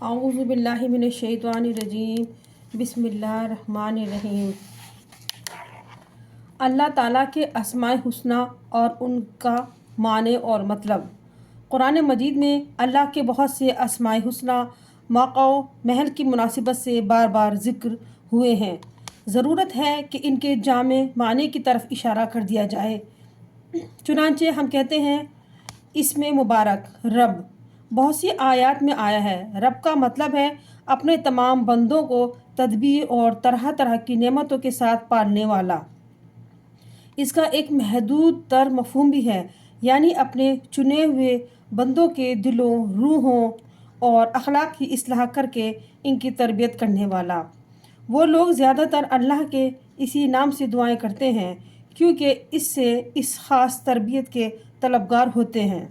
اعوذ باللہ من الشیطان الرجیم بسم اللہ الرحمن الرحیم۔ اللہ تعالیٰ کے اسماء حسنی اور ان کا معنی اور مطلب۔ قرآن مجید میں اللہ کے بہت سے اسماء حسنی موقع و محل کی مناسبت سے بار بار ذکر ہوئے ہیں۔ ضرورت ہے کہ ان کے جامع معنی کی طرف اشارہ کر دیا جائے۔ چنانچہ ہم کہتے ہیں اسم مبارک رب بہت سی آیات میں آیا ہے۔ رب کا مطلب ہے اپنے تمام بندوں کو تدبیر اور طرح طرح کی نعمتوں کے ساتھ پالنے والا۔ اس کا ایک محدود تر مفہوم بھی ہے، یعنی اپنے چنے ہوئے بندوں کے دلوں، روحوں اور اخلاق کی اصلاح کر کے ان کی تربیت کرنے والا۔ وہ لوگ زیادہ تر اللہ کے اسی نام سے دعائیں کرتے ہیں کیونکہ اس سے اس خاص تربیت کے طلبگار ہوتے ہیں۔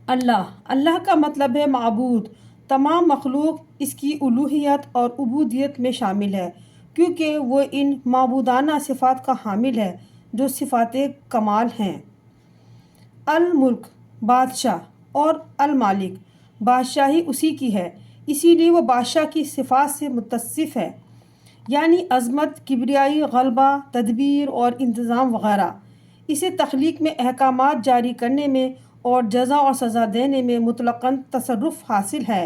اللہ کا مطلب ہے معبود۔ تمام مخلوق اس کی الوہیت اور عبودیت میں شامل ہے کیونکہ وہ ان معبودانہ صفات کا حامل ہے جو صفات کمال ہیں۔ الملک بادشاہ اور المالک بادشاہی اسی کی ہے، اسی لیے وہ بادشاہ کی صفات سے متصف ہے، یعنی عظمت، کبریائی، غلبہ، تدبیر اور انتظام وغیرہ۔ اسے تخلیق میں احکامات جاری کرنے میں اور جزا اور سزا دینے میں مطلقاً تصرف حاصل ہے۔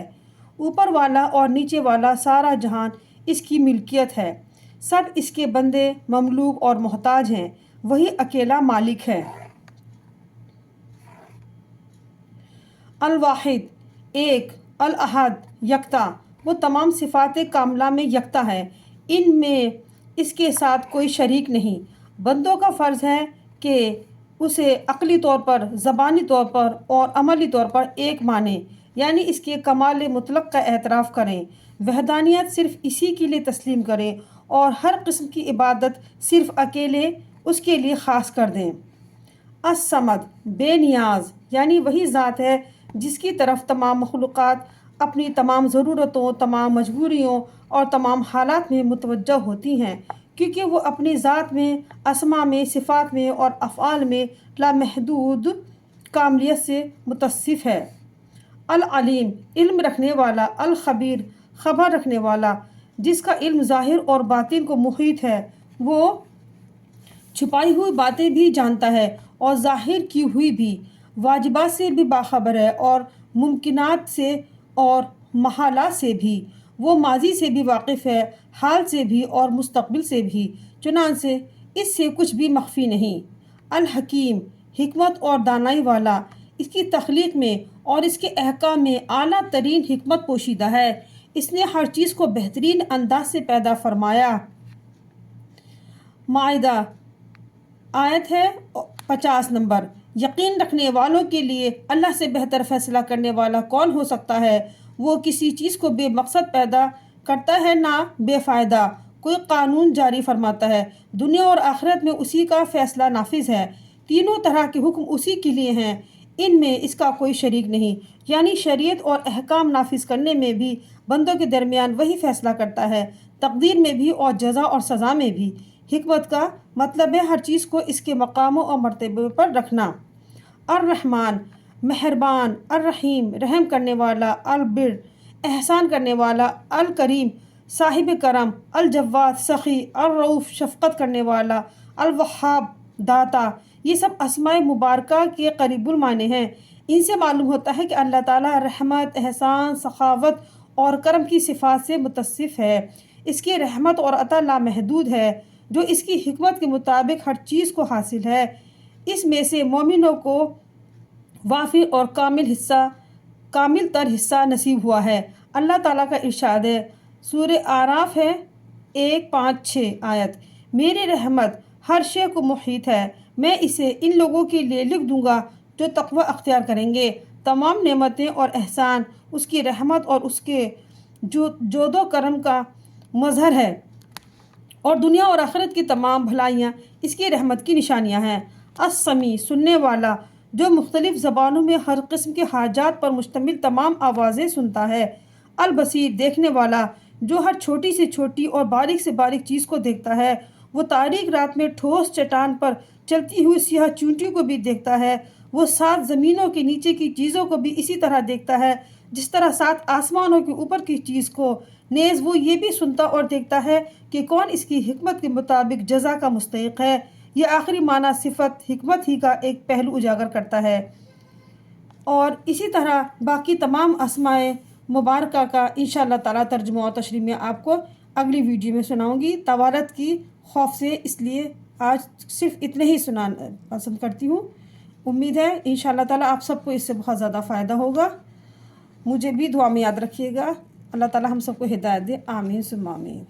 اوپر والا اور نیچے والا سارا جہان اس کی ملکیت ہے، سب اس کے بندے، مملوک اور محتاج ہیں، وہی اکیلا مالک ہے۔ الواحد ایک، الاحد یکتا، وہ تمام صفات کاملہ میں یکتا ہے، ان میں اس کے ساتھ کوئی شریک نہیں۔ بندوں کا فرض ہے کہ اسے عقلی طور پر، زبانی طور پر اور عملی طور پر ایک مانیں، یعنی اس کے کمال مطلق کا اعتراف کریں، وحدانیت صرف اسی کے لیے تسلیم کریں اور ہر قسم کی عبادت صرف اکیلے اس کے لیے خاص کر دیں۔ الصمد بے نیاز، یعنی وہی ذات ہے جس کی طرف تمام مخلوقات اپنی تمام ضرورتوں، تمام مجبوریوں اور تمام حالات میں متوجہ ہوتی ہیں کیونکہ وہ اپنی ذات میں، اسماء میں، صفات میں اور افعال میں لامحدود کاملیت سے متصف ہے۔ العلیم علم رکھنے والا، الخبیر خبر رکھنے والا، جس کا علم ظاہر اور باطن کو محیط ہے، وہ چھپائی ہوئی باتیں بھی جانتا ہے اور ظاہر کی ہوئی بھی، واجبات سے بھی باخبر ہے اور ممکنات سے اور محالات سے بھی، وہ ماضی سے بھی واقف ہے، حال سے بھی اور مستقبل سے بھی، چنانچہ اس سے کچھ بھی مخفی نہیں۔ الحکیم حکمت اور دانائی والا، اس کی تخلیق میں اور اس کے احکام میں اعلیٰ ترین حکمت پوشیدہ ہے، اس نے ہر چیز کو بہترین انداز سے پیدا فرمایا۔ مائدہ آیت ہے 50 نمبر۔ یقین رکھنے والوں کے لیے اللہ سے بہتر فیصلہ کرنے والا کون ہو سکتا ہے؟ وہ کسی چیز کو بے مقصد پیدا کرتا ہے نہ بے فائدہ، کوئی قانون جاری فرماتا ہے، دنیا اور آخرت میں اسی کا فیصلہ نافذ ہے، تینوں طرح کے حکم اسی کے لیے ہیں، ان میں اس کا کوئی شریک نہیں، یعنی شریعت اور احکام نافذ کرنے میں بھی بندوں کے درمیان وہی فیصلہ کرتا ہے، تقدیر میں بھی اور جزا اور سزا میں بھی۔ حکمت کا مطلب ہے ہر چیز کو اس کے مقام اور مرتبے پر رکھنا۔ الرحمن مہربان، الرحیم رحم کرنے والا، البر احسان کرنے والا، الکریم صاحب کرم، الجواد سخی، الرؤوف شفقت کرنے والا، الوہاب داتا، یہ سب اسماء مبارکہ کے قریب المعنی ہیں۔ ان سے معلوم ہوتا ہے کہ اللہ تعالیٰ رحمت، احسان، سخاوت اور کرم کی صفات سے متصف ہے۔ اس کی رحمت اور عطا لامحدود ہے جو اس کی حکمت کے مطابق ہر چیز کو حاصل ہے۔ اس میں سے مومنوں کو وافر اور کامل تر حصہ نصیب ہوا ہے۔ اللہ تعالیٰ کا ارشاد ہے، سورہ اعراف ہے 1-5-6 آیت، میری رحمت ہر شے کو محیط ہے، میں اسے ان لوگوں کے لیے لکھ دوں گا جو تقوی اختیار کریں گے۔ تمام نعمتیں اور احسان اس کی رحمت اور اس کے جود و کرم کا مظہر ہے اور دنیا اور آخرت کی تمام بھلائیاں اس کی رحمت کی نشانیاں ہیں۔ السمیع سننے والا، جو مختلف زبانوں میں ہر قسم کے حاجات پر مشتمل تمام آوازیں سنتا ہے۔ البصیر دیکھنے والا، جو ہر چھوٹی سے چھوٹی اور باریک سے باریک چیز کو دیکھتا ہے، وہ تاریک رات میں ٹھوس چٹان پر چلتی ہوئی سیاہ چونٹی کو بھی دیکھتا ہے، وہ 7 زمینوں کے نیچے کی چیزوں کو بھی اسی طرح دیکھتا ہے جس طرح 7 آسمانوں کے اوپر کی چیز کو نیز وہ یہ بھی سنتا اور دیکھتا ہے کہ کون اس کی حکمت کے مطابق جزا کا مستحق ہے۔ یہ آخری معنی صفت حکمت ہی کا ایک پہلو اجاگر کرتا ہے، اور اسی طرح باقی تمام اسماء مبارکہ کا انشاءاللہ تعالیٰ ترجمہ و تشریح میں آپ کو اگلی ویڈیو میں سناؤں گی توارت کی خوف سے، اس لیے آج صرف اتنے ہی سنانا پسند کرتی ہوں۔ امید ہے انشاءاللہ تعالیٰ آپ سب کو اس سے بہت زیادہ فائدہ ہوگا۔ مجھے بھی دعا میں یاد رکھیے گا۔ اللہ تعالیٰ ہم سب کو ہدایت دے، آمین ثم آمین۔